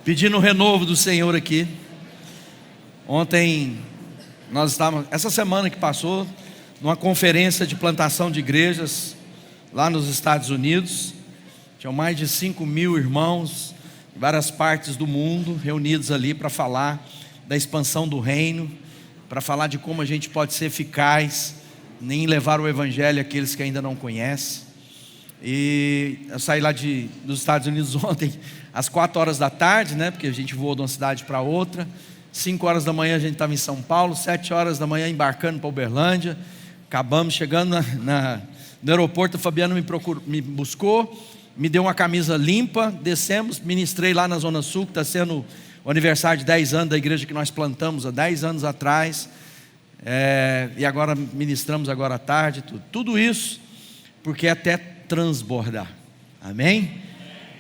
Pedindo o renovo do Senhor aqui. Ontem nós estávamos, essa semana que passou, numa conferência de plantação de igrejas lá nos Estados Unidos. Tinham mais de 5.000 irmãos em várias partes do mundo reunidos ali para falar da expansão do reino, para falar de como a gente pode ser eficaz em levar o evangelho àqueles que ainda não conhecem. E eu saí lá dos Estados Unidos ontem às 4 horas da tarde, né? Porque a gente voou de uma cidade para outra. 5 horas da manhã a gente estava em São Paulo, 7 horas da manhã embarcando para Uberlândia. Acabamos chegando no aeroporto. A Fabiana me buscou, me deu uma camisa limpa, descemos, ministrei lá na Zona Sul, que está sendo o aniversário de 10 anos da igreja que nós plantamos há 10 anos atrás. E agora ministramos agora à tarde, tudo isso porque é até transbordar, amém?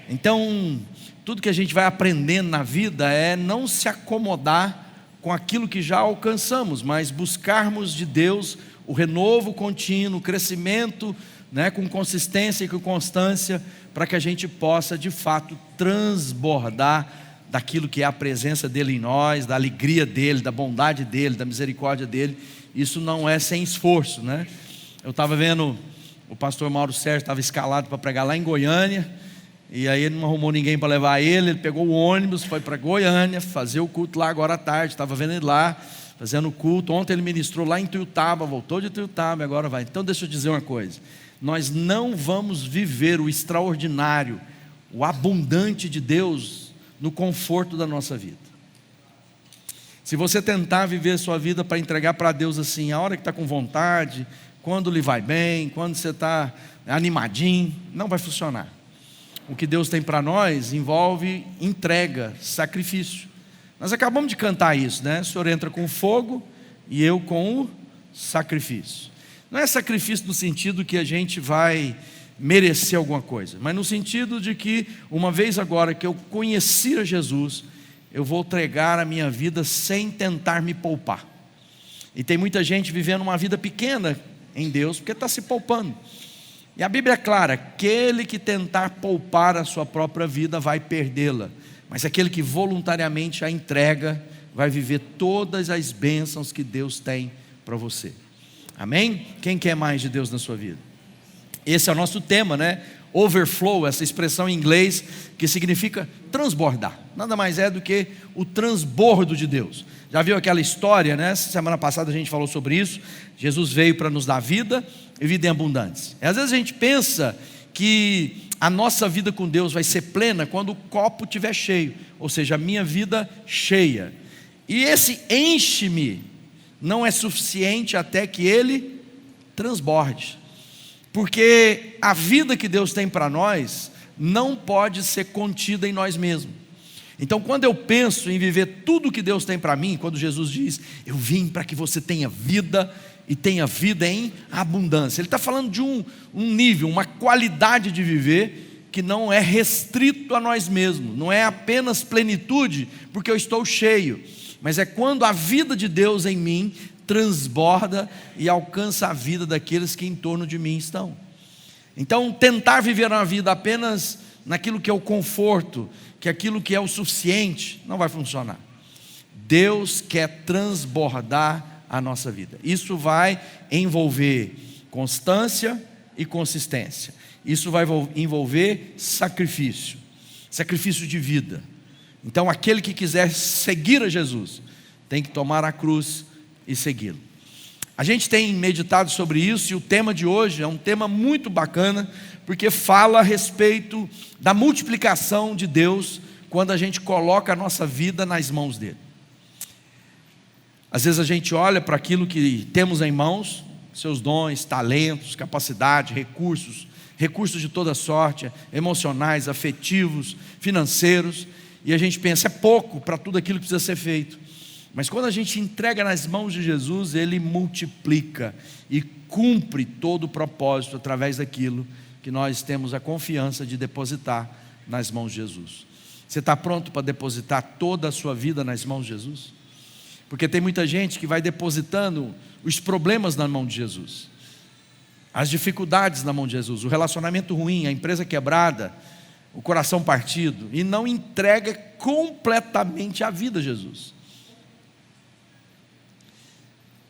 Então, tudo que a gente vai aprendendo na vida é não se acomodar com aquilo que já alcançamos, mas buscarmos de Deus o renovo contínuo, o crescimento, né, com consistência e com constância, para que a gente possa de fato transbordar daquilo que é a presença dEle em nós, da alegria dEle, da bondade dEle, da misericórdia dEle. Isso não é sem esforço, né? Eu estava vendo, o pastor Mauro Sérgio estava escalado para pregar lá em Goiânia, e aí ele não arrumou ninguém para levar ele pegou o ônibus, foi para Goiânia, fazer o culto lá agora à tarde. Estava vendo ele lá, fazendo o culto. Ontem ele ministrou lá em Tuiutaba, voltou de Tuiutaba, agora vai. Então deixa eu dizer uma coisa, nós não vamos viver o extraordinário, o abundante de Deus no conforto da nossa vida. Se você tentar viver a sua vida para entregar para Deus assim, a hora que está com vontade, quando lhe vai bem, quando você está animadinho, não vai funcionar. O que Deus tem para nós envolve entrega, sacrifício. Nós acabamos de cantar isso, né? O Senhor entra com o fogo e eu com o sacrifício. Não é sacrifício no sentido que a gente vai merecer alguma coisa, mas no sentido de que uma vez agora que eu conheci a Jesus, eu vou entregar a minha vida sem tentar me poupar. E tem muita gente vivendo uma vida pequena em Deus porque está se poupando. E a Bíblia é clara: aquele que tentar poupar a sua própria vida vai perdê-la, mas aquele que voluntariamente a entrega vai viver todas as bênçãos que Deus tem para você. Amém? Quem quer mais de Deus na sua vida? Esse é o nosso tema, né? Overflow, essa expressão em inglês que significa transbordar. Nada mais é do que o transbordo de Deus. Já viu aquela história, né? Semana passada a gente falou sobre isso. Jesus veio para nos dar vida e vida em abundância. E às vezes a gente pensa que a nossa vida com Deus vai ser plena quando o copo estiver cheio, ou seja, a minha vida cheia. E esse enche-me não é suficiente até que ele transborde. Porque a vida que Deus tem para nós não pode ser contida em nós mesmos. Então, quando eu penso em viver tudo que Deus tem para mim, quando Jesus diz, eu vim para que você tenha vida e tenha vida em abundância, Ele está falando de um nível, uma qualidade de viver que não é restrito a nós mesmos, não é apenas plenitude, porque eu estou cheio, mas é quando a vida de Deus em mim transborda e alcança a vida daqueles que em torno de mim estão. Então, tentar viver uma vida apenas naquilo que é o conforto, que é aquilo que é o suficiente, não vai funcionar. Deus quer transbordar a nossa vida. Isso vai envolver constância e consistência. Isso vai envolver sacrifício, sacrifício de vida. Então, aquele que quiser seguir a Jesus tem que tomar a cruz e segui-lo. A gente tem meditado sobre isso, e o tema de hoje é um tema muito bacana, porque fala a respeito da multiplicação de Deus quando a gente coloca a nossa vida nas mãos dele. Às vezes a gente olha para aquilo que temos em mãos, seus dons, talentos, capacidade, recursos de toda sorte, emocionais, afetivos, financeiros, e a gente pensa, é pouco para tudo aquilo que precisa ser feito. Mas quando a gente entrega nas mãos de Jesus, Ele multiplica e cumpre todo o propósito através daquilo que nós temos a confiança de depositar nas mãos de Jesus. Você está pronto para depositar toda a sua vida nas mãos de Jesus? Porque tem muita gente que vai depositando os problemas na mão de Jesus, as dificuldades na mão de Jesus, o relacionamento ruim, a empresa quebrada, o coração partido e não entrega completamente a vida a Jesus.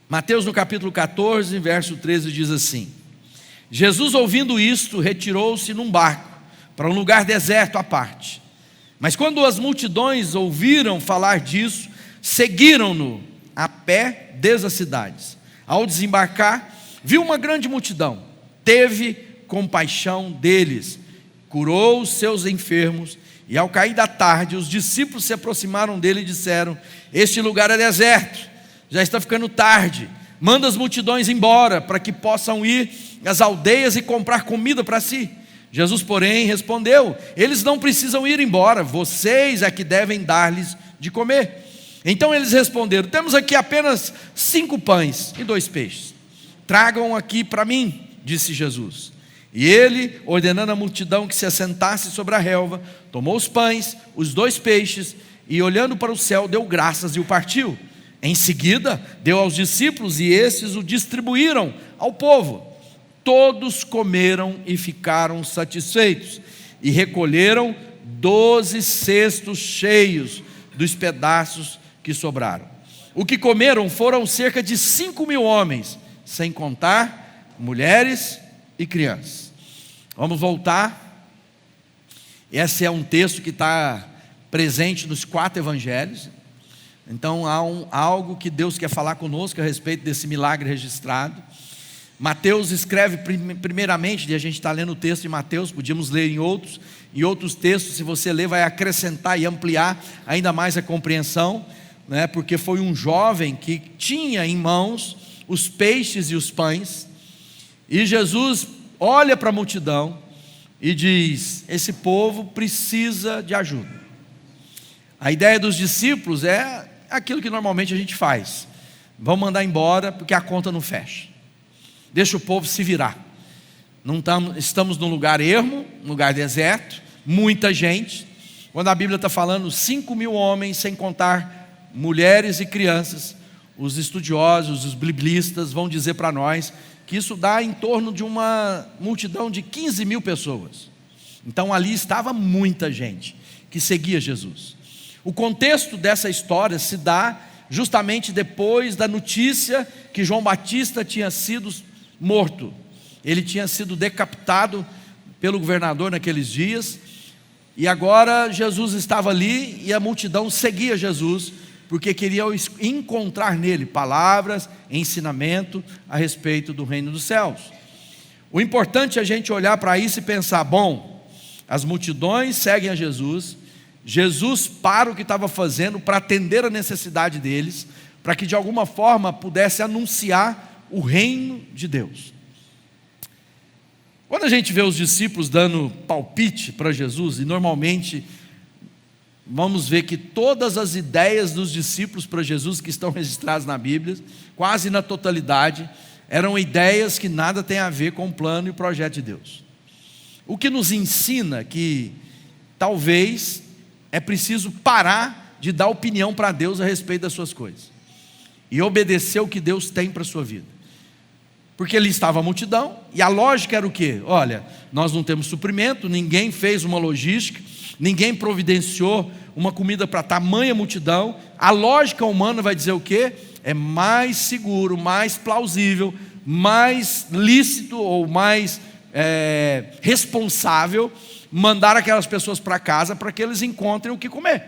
Mateus no capítulo 14, verso 13 diz assim: Jesus, ouvindo isto, retirou-se num barco para um lugar deserto à parte. Mas quando as multidões ouviram falar disso, seguiram-no a pé desde as cidades. Ao desembarcar, viu uma grande multidão, teve compaixão deles, curou os seus enfermos, e ao cair da tarde, os discípulos se aproximaram dele e disseram: este lugar é deserto, já está ficando tarde, manda as multidões embora, para que possam ir às aldeias e comprar comida para si. Jesus, porém, respondeu: eles não precisam ir embora, vocês é que devem dar-lhes de comer. Então eles responderam: temos aqui apenas 5 pães e 2 peixes. Tragam aqui para mim, disse Jesus. E ele, ordenando à multidão que se assentasse sobre a relva, tomou os pães, os 2 peixes, e olhando para o céu, deu graças e o partiu. Em seguida, deu aos discípulos, e esses o distribuíram ao povo. Todos comeram e ficaram satisfeitos, e recolheram 12 cestos cheios dos pedaços que sobraram. O que comeram foram cerca de 5.000 homens, sem contar mulheres e crianças. Vamos voltar. Esse é um texto que está presente nos 4 evangelhos. Então há algo que Deus quer falar conosco a respeito desse milagre registrado. Mateus escreve primeiramente, e a gente está lendo o texto de Mateus, podíamos ler em outros textos. Se você ler, vai acrescentar e ampliar ainda mais a compreensão, né? Porque foi um jovem que tinha em mãos os peixes e os pães, e Jesus olha para a multidão e diz: esse povo precisa de ajuda. A ideia dos discípulos é aquilo que normalmente a gente faz: vamos mandar embora porque a conta não fecha, deixa o povo se virar. Estamos num lugar ermo, num lugar deserto, muita gente. Quando a Bíblia está falando 5.000 homens, sem contar mulheres e crianças, os estudiosos, os biblistas vão dizer para nós que isso dá em torno de uma multidão de 15.000 pessoas. Então ali estava muita gente que seguia Jesus. O contexto dessa história se dá justamente depois da notícia que João Batista tinha sido morto. Ele tinha sido decapitado pelo governador naqueles dias, e agora Jesus estava ali e a multidão seguia Jesus, porque queria encontrar nele palavras, ensinamento a respeito do reino dos céus. O importante é a gente olhar para isso e pensar: bom, as multidões seguem a Jesus, Jesus para o que estava fazendo para atender a necessidade deles, para que de alguma forma pudesse anunciar o reino de Deus. Quando a gente vê os discípulos dando palpite para Jesus, e normalmente vamos ver que todas as ideias dos discípulos para Jesus que estão registradas na Bíblia, quase na totalidade, eram ideias que nada tem a ver com o plano e o projeto de Deus. O que nos ensina que talvez é preciso parar de dar opinião para Deus a respeito das suas coisas e obedecer o que Deus tem para a sua vida. Porque ali estava a multidão, e a lógica era o quê? Olha, nós não temos suprimento, ninguém fez uma logística, ninguém providenciou uma comida para tamanha multidão. A lógica humana vai dizer o quê? É mais seguro, mais plausível, mais lícito ou mais responsável mandar aquelas pessoas para casa para que eles encontrem o que comer.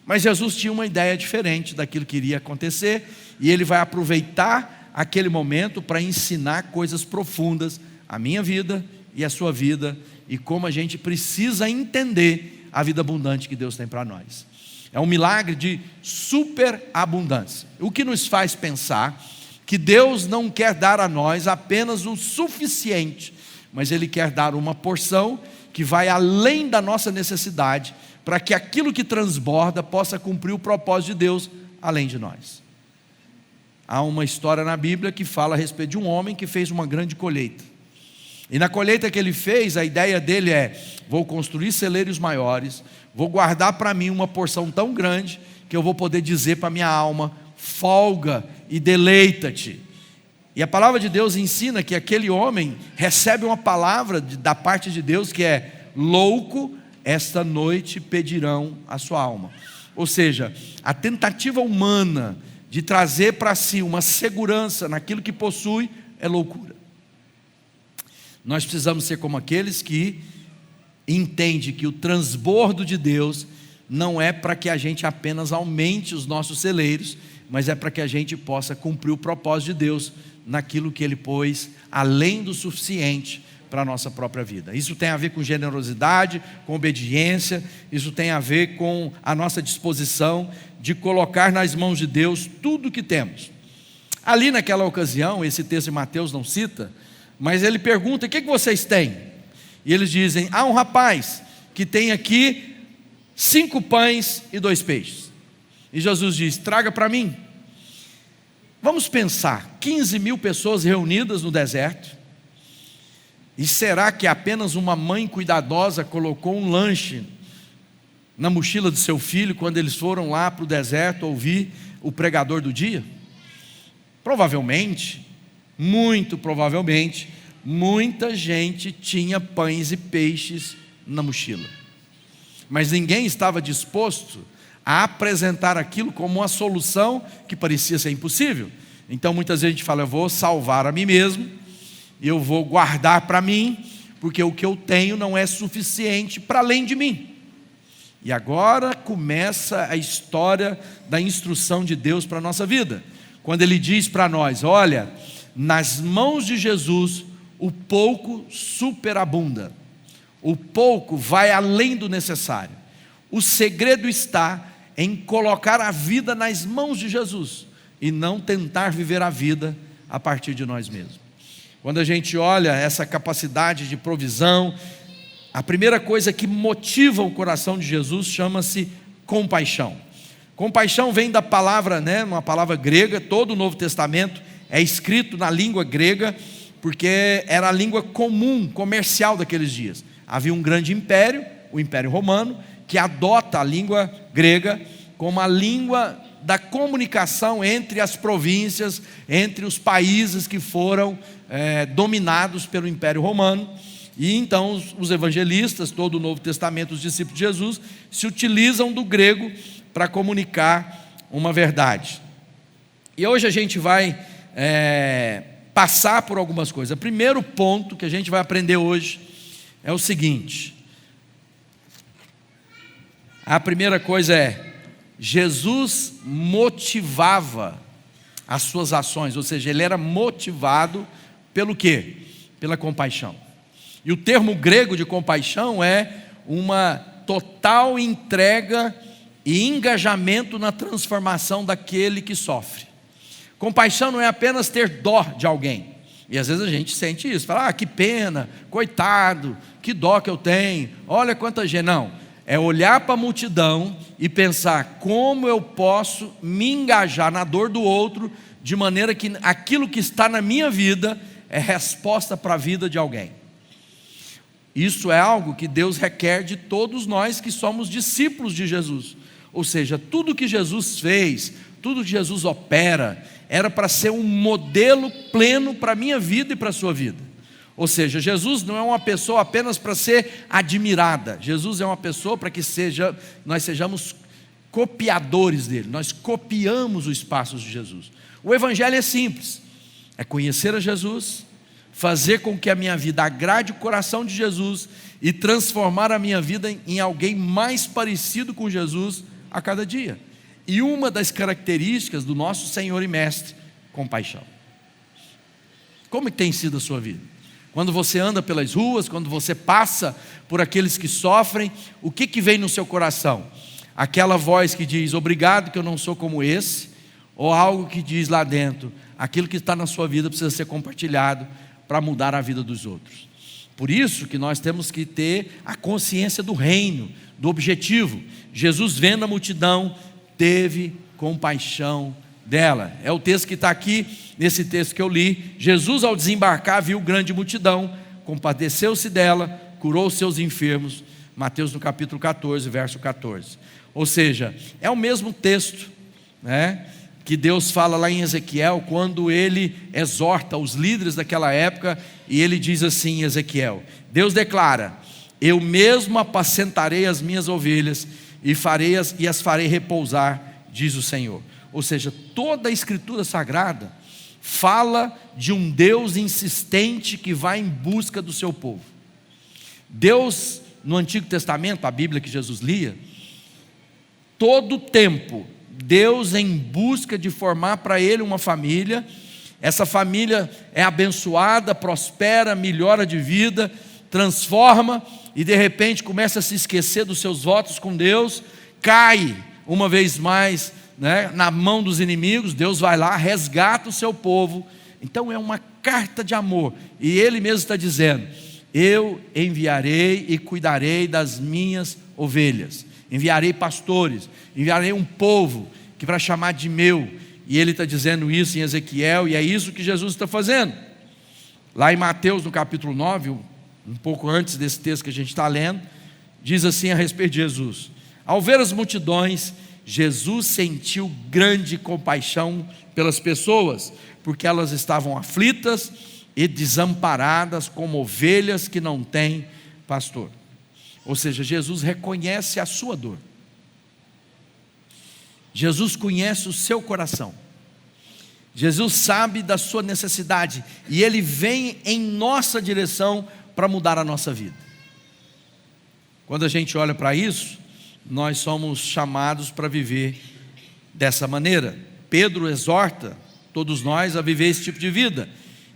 Mas Jesus tinha uma ideia diferente daquilo que iria acontecer, e ele vai aproveitar aquele momento para ensinar coisas profundas à minha vida e à sua vida, e como a gente precisa entender a vida abundante que Deus tem para nós. É um milagre de superabundância, o que nos faz pensar que Deus não quer dar a nós apenas o suficiente, mas Ele quer dar uma porção que vai além da nossa necessidade, para que aquilo que transborda possa cumprir o propósito de Deus além de nós. Há uma história na Bíblia que fala a respeito de um homem que fez uma grande colheita. E na colheita que ele fez, a ideia dele é: vou construir celeiros maiores, vou guardar para mim uma porção tão grande que eu vou poder dizer para minha alma: folga e deleita-te. E a palavra de Deus ensina que aquele homem recebe uma palavra da parte de Deus que é: louco, esta noite pedirão a sua alma. Ou seja, a tentativa humana de trazer para si uma segurança naquilo que possui é loucura. Nós precisamos ser como aqueles que entendem que o transbordo de Deus não é para que a gente apenas aumente os nossos celeiros, mas é para que a gente possa cumprir o propósito de Deus naquilo que Ele pôs além do suficiente para a nossa própria vida. Isso tem a ver com generosidade, com obediência, isso tem a ver com a nossa disposição de colocar nas mãos de Deus tudo o que temos. Ali naquela ocasião, esse texto de Mateus não cita, mas ele pergunta: o que vocês têm? E eles dizem: há um rapaz que tem aqui 5 pães e 2 peixes. E Jesus diz: traga para mim. Vamos pensar, 15.000 pessoas reunidas no deserto. E será que apenas uma mãe cuidadosa colocou um lanche na mochila do seu filho quando eles foram lá para o deserto ouvir o pregador do dia? Provavelmente, muito provavelmente, muita gente tinha pães e peixes na mochila, mas ninguém estava disposto a apresentar aquilo como uma solução que parecia ser impossível. Então muitas vezes a gente fala: eu vou salvar a mim mesmo, eu vou guardar para mim, porque o que eu tenho não é suficiente para além de mim. E agora começa a história da instrução de Deus para a nossa vida, quando Ele diz para nós: olha, nas mãos de Jesus o pouco superabunda, o pouco vai além do necessário. O segredo está em colocar a vida nas mãos de Jesus e não tentar viver a vida a partir de nós mesmos. Quando a gente olha essa capacidade de provisão, a primeira coisa que motiva o coração de Jesus chama-se compaixão. Compaixão vem da palavra, uma palavra grega. Todo o Novo Testamento é escrito na língua grega, porque era a língua comum, comercial daqueles dias. Havia um grande império, o Império Romano, que adota a língua grega como a língua da comunicação entre as províncias, entre os países que foram dominados pelo Império Romano. E então os evangelistas, todo o Novo Testamento, os discípulos de Jesus, se utilizam do grego para comunicar uma verdade. E hoje a gente vai passar por algumas coisas. O primeiro ponto que a gente vai aprender hoje é o seguinte: a primeira coisa é: Jesus motivava as suas ações, ou seja, Ele era motivado pelo quê? Pela compaixão. E o termo grego de compaixão é uma total entrega e engajamento na transformação daquele que sofre. Compaixão não é apenas ter dó de alguém. E às vezes a gente sente isso, fala: que pena, coitado, que dó que eu tenho, olha quanta gente. Não, é olhar para a multidão e pensar: como eu posso me engajar na dor do outro, de maneira que aquilo que está na minha vida é resposta para a vida de alguém. Isso é algo que Deus requer de todos nós que somos discípulos de Jesus. Ou seja, tudo que Jesus fez, tudo que Jesus opera, era para ser um modelo pleno para a minha vida e para a sua vida. Ou seja, Jesus não é uma pessoa apenas para ser admirada. Jesus é uma pessoa para que nós sejamos copiadores dele. Nós copiamos os passos de Jesus. O Evangelho é simples: é conhecer a Jesus, fazer com que a minha vida agrade o coração de Jesus e transformar a minha vida em alguém mais parecido com Jesus a cada dia. E uma das características do nosso Senhor e Mestre: compaixão. Como tem sido a sua vida? Quando você anda pelas ruas, quando você passa por aqueles que sofrem, o que vem no seu coração? Aquela voz que diz: obrigado que eu não sou como esse? Ou algo que diz lá dentro: aquilo que está na sua vida precisa ser compartilhado para mudar a vida dos outros? Por isso que nós temos que ter a consciência do reino, do objetivo. Jesus, vendo a multidão, teve compaixão dela. É o texto que está aqui, nesse texto que eu li. Jesus, ao desembarcar, viu grande multidão, compadeceu-se dela, curou os seus enfermos. Mateus no capítulo 14, verso 14. Ou seja, é o mesmo texto, que Deus fala lá em Ezequiel, quando Ele exorta os líderes daquela época, e Ele diz assim em Ezequiel: Deus declara: eu mesmo apacentarei as minhas ovelhas e as farei repousar, diz o Senhor. Ou seja, toda a Escritura Sagrada fala de um Deus insistente que vai em busca do seu povo. Deus, no Antigo Testamento, a Bíblia que Jesus lia, todo o tempo, Deus em busca de formar para ele uma família. Essa família é abençoada, prospera, melhora de vida, transforma, e de repente começa a se esquecer dos seus votos com Deus, cai uma vez mais, na mão dos inimigos. Deus vai lá, resgata o seu povo. Então é uma carta de amor, e Ele mesmo está dizendo: eu enviarei e cuidarei das minhas ovelhas, enviarei pastores, enviarei um povo que vai chamar de meu. E Ele está dizendo isso em Ezequiel, e é isso que Jesus está fazendo. Lá em Mateus, no capítulo 9, um pouco antes desse texto que a gente está lendo, diz assim a respeito de Jesus: ao ver as multidões, Jesus sentiu grande compaixão pelas pessoas, porque elas estavam aflitas e desamparadas, como ovelhas que não têm pastor. Ou seja, Jesus reconhece a sua dor. Jesus conhece o seu coração. Jesus sabe da sua necessidade, e Ele vem em nossa direção para mudar a nossa vida. Quando a gente olha para isso, nós somos chamados para viver dessa maneira. Pedro exorta todos nós a viver esse tipo de vida.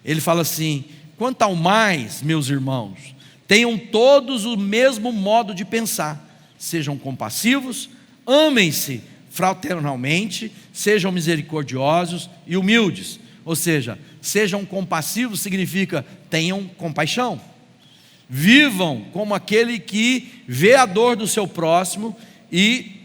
Ele fala assim: quanto ao mais, meus irmãos, tenham todos o mesmo modo de pensar, sejam compassivos, amem-se fraternalmente, sejam misericordiosos e humildes. Ou seja, sejam compassivos significa tenham compaixão. Vivam como aquele que vê a dor do seu próximo e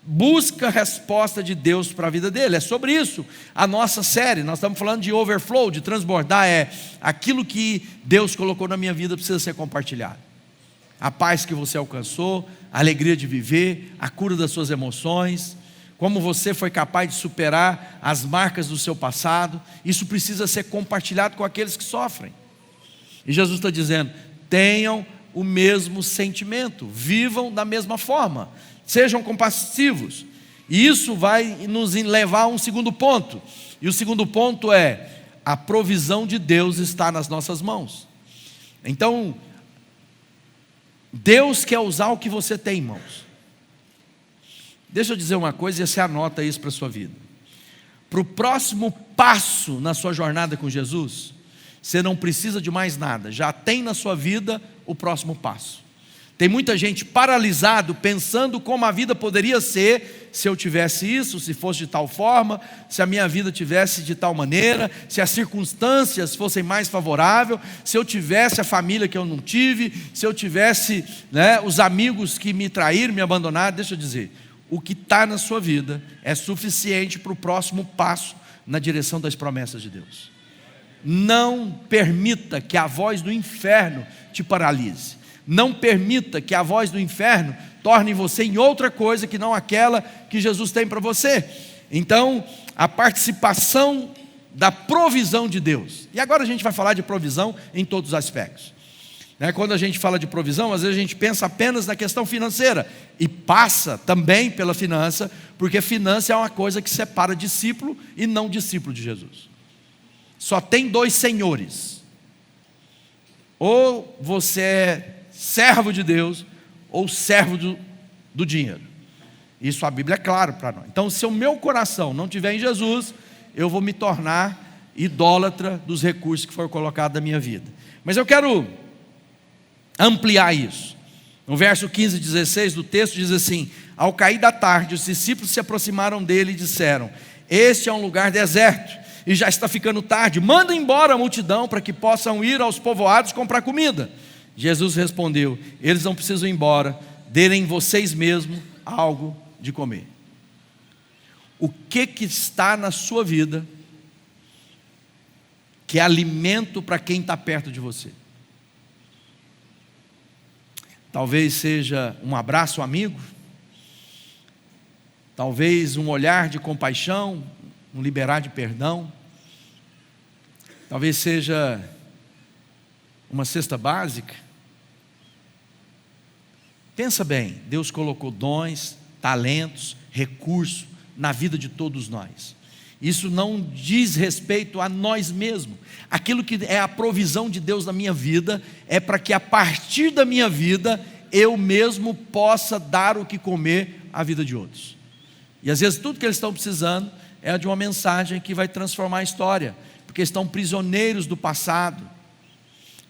busca a resposta de Deus para a vida dele. É sobre isso a nossa série. Nós estamos falando de overflow, de transbordar. É aquilo que Deus colocou na minha vida precisa ser compartilhado. A paz que você alcançou, a alegria de viver, a cura das suas emoções, como você foi capaz de superar as marcas do seu passado. Isso precisa ser compartilhado com aqueles que sofrem. E Jesus está dizendo: tenham o mesmo sentimento, vivam da mesma forma, sejam compassivos. E isso vai nos levar a um segundo ponto. E o segundo ponto é: a provisão de Deus está nas nossas mãos. Então, Deus quer usar o que você tem em mãos. Deixa eu dizer uma coisa, e você anota isso para a sua vida. Para o próximo passo na sua jornada com Jesus, você não precisa de mais nada, já tem na sua vida o próximo passo. Tem muita gente paralisado, pensando como a vida poderia ser se eu tivesse isso, se fosse de tal forma, se a minha vida tivesse de tal maneira, se as circunstâncias fossem mais favoráveis, se eu tivesse a família que eu não tive, se eu tivesse os amigos que me traíram, me abandonaram. Deixa eu dizer, o que está na sua vida é suficiente para o próximo passo na direção das promessas de Deus. Não permita que a voz do inferno te paralise. Não permita que a voz do inferno torne você em outra coisa que não aquela que Jesus tem para você. Então, a participação da provisão de Deus. E agora a gente vai falar de provisão em todos os aspectos. Quando a gente fala de provisão, às vezes a gente pensa apenas na questão financeira, e passa também pela finança, porque finança é uma coisa que separa discípulo e não discípulo de Jesus. Só tem dois senhores: ou você é servo de Deus, ou servo do dinheiro. Isso a Bíblia é claro para nós. Então, se o meu coração não estiver em Jesus, eu vou me tornar idólatra dos recursos que foram colocados na minha vida. Mas eu quero ampliar isso. No verso 15 e 16 do texto diz assim: ao cair da tarde, os discípulos se aproximaram dele e disseram: este é um lugar deserto, e já está ficando tarde, manda embora a multidão para que possam ir aos povoados comprar comida. Jesus respondeu: eles não precisam ir embora, deem vocês mesmos algo de comer. O que está na sua vida que é alimento para quem está perto de você? Talvez seja um abraço amigo, talvez um olhar de compaixão, um liberar de perdão, talvez seja uma cesta básica, Pensa bem, Deus colocou dons, talentos, recursos na vida de todos nós. Isso não diz respeito a nós mesmos. Aquilo que é a provisão de Deus na minha vida é para que a partir da minha vida eu mesmo possa dar o que comer à vida de outros. E às vezes tudo que eles estão precisando é de uma mensagem que vai transformar a história, porque estão prisioneiros do passado.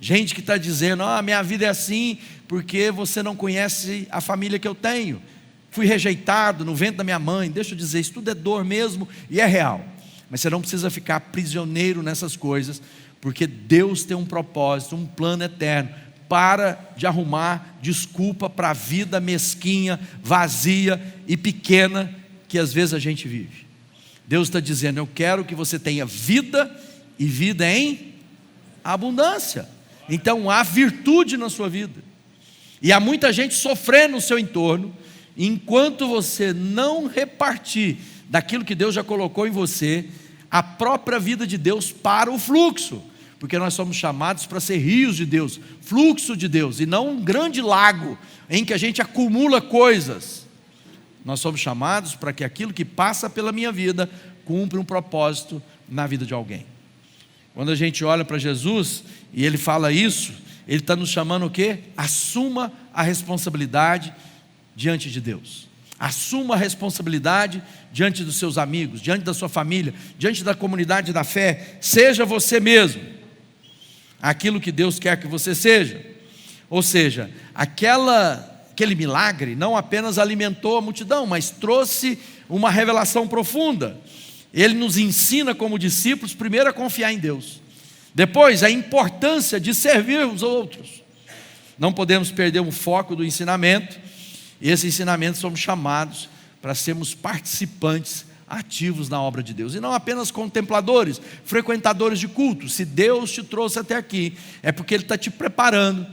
Gente que está dizendo: minha vida é assim porque você não conhece a família que eu tenho. Fui rejeitado no ventre da minha mãe. Deixa eu dizer, isso tudo é dor mesmo e é real. Mas você não precisa ficar prisioneiro nessas coisas, porque Deus tem um propósito, um plano eterno. Para de arrumar desculpa para a vida mesquinha, vazia e pequena que às vezes a gente vive. Deus está dizendo: eu quero que você tenha vida e vida em abundância. Então há virtude na sua vida. E há muita gente sofrendo no seu entorno. Enquanto você não repartir daquilo que Deus já colocou em você, a própria vida de Deus para o fluxo. Porque nós somos chamados para ser rios de Deus, fluxo de Deus, e não um grande lago em que a gente acumula coisas. Nós somos chamados para que aquilo que passa pela minha vida cumpra um propósito na vida de alguém. Quando a gente olha para Jesus e Ele fala isso, Ele está nos chamando o quê? Assuma a responsabilidade diante de Deus. Assuma a responsabilidade diante dos seus amigos, diante da sua família, diante da comunidade da fé. Seja você mesmo aquilo que Deus quer que você seja. Ou seja, aquele milagre não apenas alimentou a multidão, mas trouxe uma revelação profunda. Ele nos ensina como discípulos, primeiro a confiar em Deus, depois a importância de servir os outros. Não podemos perder o foco do ensinamento. E esse ensinamento somos chamados para sermos participantes ativos na obra de Deus, e não apenas contempladores, frequentadores de culto. Se Deus te trouxe até aqui, é porque Ele está te preparando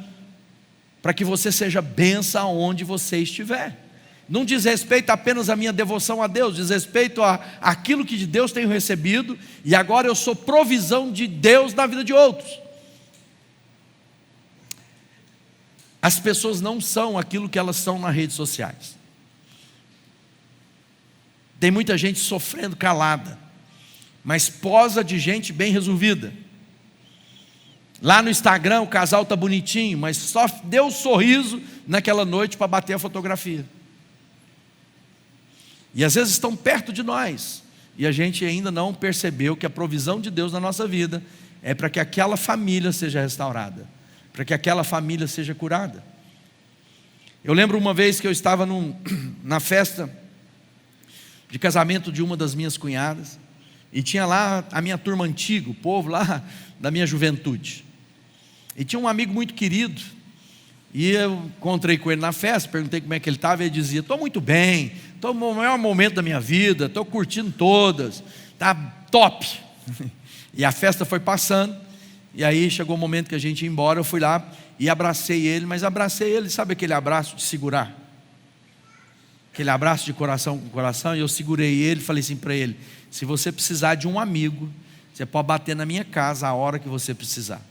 para que você seja bênção aonde você estiver. Não diz respeito apenas à minha devoção a Deus, diz respeito àquilo que de Deus tenho recebido, e agora eu sou provisão de Deus na vida de outros. As pessoas não são aquilo que elas são nas redes sociais. Tem muita gente sofrendo calada, mas posa de gente bem resolvida. Lá no Instagram o casal está bonitinho, mas só deu um sorriso naquela noite para bater a fotografia. E às vezes estão perto de nós, e a gente ainda não percebeu que a provisão de Deus na nossa vida é para que aquela família seja restaurada, para que aquela família seja curada. Eu lembro uma vez que eu estava na festa de casamento de uma das minhas cunhadas, e tinha lá a minha turma antiga, o povo lá da minha juventude, e tinha um amigo muito querido, e eu encontrei com ele na festa, perguntei como é que ele estava, e ele dizia: estou muito bem, estou no maior momento da minha vida, estou curtindo todas, está top. E a festa foi passando, e aí chegou o momento que a gente ia embora. Eu fui lá e abracei ele, mas abracei ele, sabe aquele abraço de segurar? Aquele abraço de coração com coração. E eu segurei ele e falei assim para ele: se você precisar de um amigo, você pode bater na minha casa a hora que você precisar.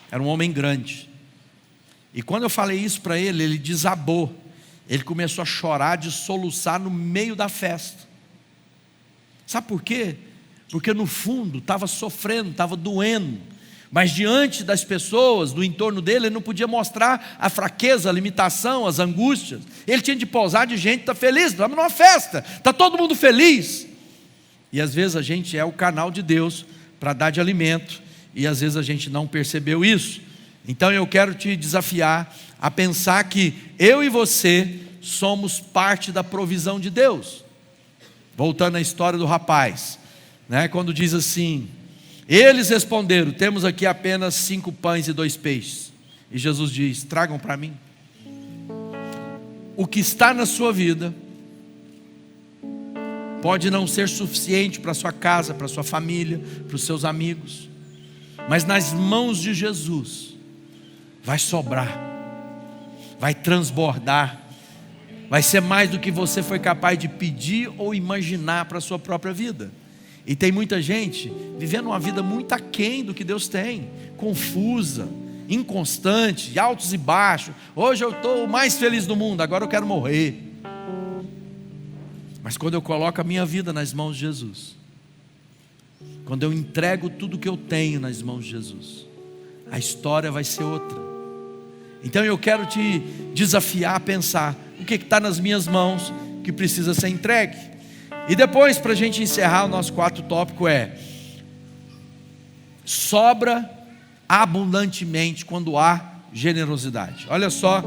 Era um homem grande. E quando eu falei isso para ele, ele desabou. Ele começou a chorar, de soluçar no meio da festa. Sabe por quê? Porque no fundo estava sofrendo, estava doendo, mas diante das pessoas do entorno dele, ele não podia mostrar a fraqueza, a limitação, as angústias. Ele tinha de pousar de gente que está feliz. Estamos numa festa, está todo mundo feliz. E às vezes a gente é o canal de Deus para dar de alimento, e às vezes a gente não percebeu isso. Então eu quero te desafiar a pensar que eu e você somos parte da provisão de Deus. Voltando à história do rapaz, quando diz assim: eles responderam: temos aqui apenas 5 pães e 2 peixes. E Jesus diz: tragam para mim. O que está na sua vida pode não ser suficiente para a sua casa, para a sua família, para os seus amigos, mas nas mãos de Jesus vai sobrar, vai transbordar, vai ser mais do que você foi capaz de pedir ou imaginar para a sua própria vida. E tem muita gente vivendo uma vida muito aquém do que Deus tem, confusa, inconstante, de altos e baixos. Hoje eu estou o mais feliz do mundo, agora eu quero morrer. Mas quando eu coloco a minha vida nas mãos de Jesus, quando eu entrego tudo que eu tenho nas mãos de Jesus, a história vai ser outra. Então eu quero te desafiar a pensar: o que está nas minhas mãos que precisa ser entregue? E depois, para a gente encerrar, o nosso quarto tópico é: sobra abundantemente quando há generosidade. Olha só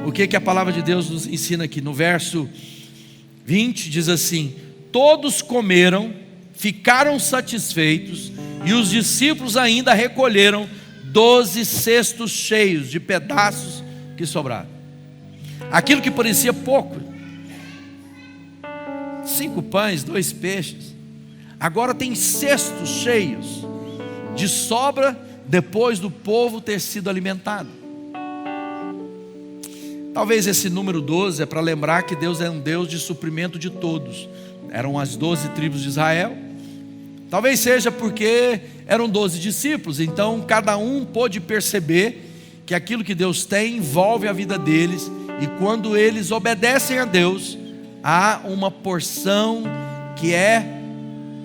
o que a palavra de Deus nos ensina aqui. No verso 20 diz assim: todos comeram, ficaram satisfeitos, e os discípulos ainda recolheram 12 cestos cheios de pedaços que sobraram. Aquilo que parecia pouco, 5 pães, 2 peixes, agora tem cestos cheios de sobra, depois do povo ter sido alimentado. Talvez esse número 12 é para lembrar que Deus é um Deus de suprimento de todos. Eram as 12 tribos de Israel. Talvez seja porque eram 12 discípulos, então cada um pôde perceber que aquilo que Deus tem envolve a vida deles, e quando eles obedecem a Deus, há uma porção que é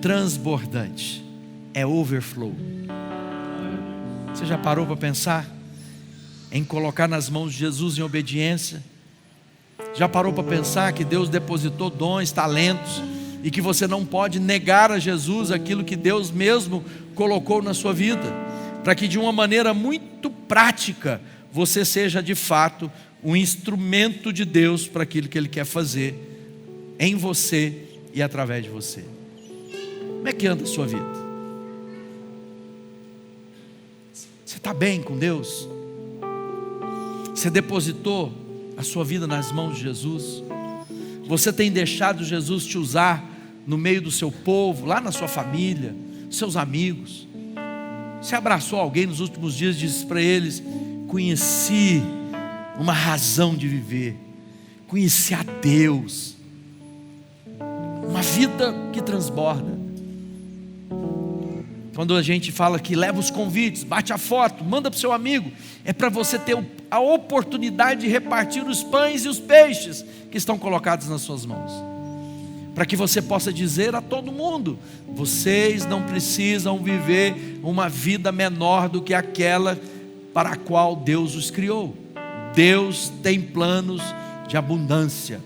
transbordante, é overflow. Você já parou para pensar em colocar nas mãos de Jesus em obediência? Já parou para pensar que Deus depositou dons, talentos, e que você não pode negar a Jesus aquilo que Deus mesmo colocou na sua vida, para que de uma maneira muito prática você seja de fato um instrumento de Deus para aquilo que Ele quer fazer em você e através de você? Como é que anda a sua vida? Você está bem com Deus? Você depositou a sua vida nas mãos de Jesus? Você tem deixado Jesus te usar no meio do seu povo, lá na sua família, seus amigos? Você abraçou alguém nos últimos dias e disse para eles: conheci uma razão de viver, conheci a Deus, uma vida que transborda. Quando a gente fala que leva os convites, bate a foto, manda para o seu amigo, é para você ter a oportunidade de repartir os pães e os peixes que estão colocados nas suas mãos, para que você possa dizer a todo mundo: vocês não precisam viver uma vida menor do que aquela para a qual Deus os criou. Deus tem planos de abundância.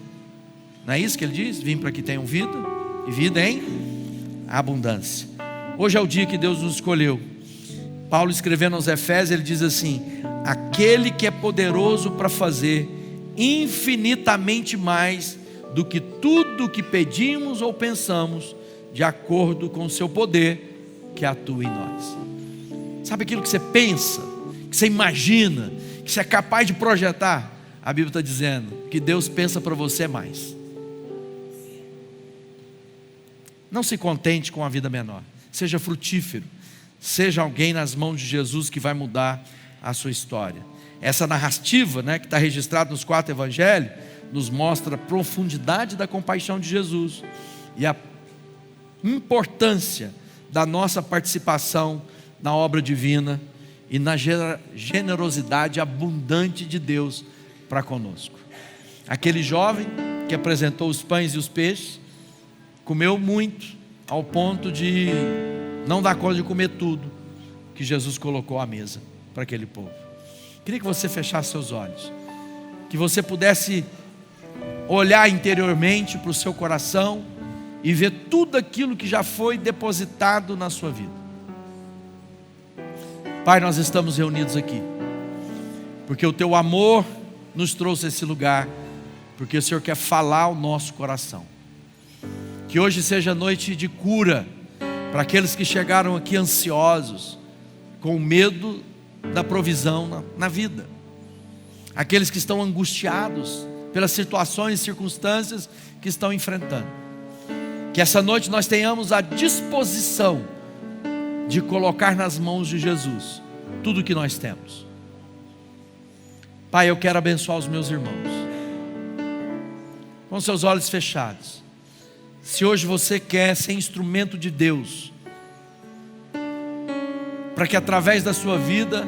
Não é isso que Ele diz? Vim para que tenham vida, e vida em abundância. Hoje é o dia que Deus nos escolheu. Paulo, escrevendo aos Efésios, ele diz assim: aquele que é poderoso para fazer infinitamente mais do que tudo o que pedimos ou pensamos, de acordo com o seu poder que atua em nós. Sabe aquilo que você pensa, que você imagina, que você é capaz de projetar? A Bíblia está dizendo que Deus pensa para você mais. Não se contente com a vida menor, seja frutífero, seja alguém nas mãos de Jesus que vai mudar a sua história. Essa narrativa, que está registrada nos 4 evangelhos, nos mostra a profundidade da compaixão de Jesus e a importância da nossa participação na obra divina e na generosidade abundante de Deus para conosco. Aquele jovem que apresentou os pães e os peixes comeu muito, ao ponto de não dar conta de comer tudo que Jesus colocou à mesa para aquele povo. Queria que você fechasse seus olhos, que você pudesse olhar interiormente para o seu coração e ver tudo aquilo que já foi depositado na sua vida. Pai, nós estamos reunidos aqui porque o Teu amor nos trouxe a esse lugar, porque o Senhor quer falar ao nosso coração. Que hoje seja noite de cura para aqueles que chegaram aqui ansiosos, com medo da provisão na vida, aqueles que estão angustiados pelas situações e circunstâncias que estão enfrentando. Que essa noite nós tenhamos a disposição de colocar nas mãos de Jesus tudo o que nós temos. Pai, eu quero abençoar os meus irmãos, com seus olhos fechados. Se hoje você quer ser instrumento de Deus, para que através da sua vida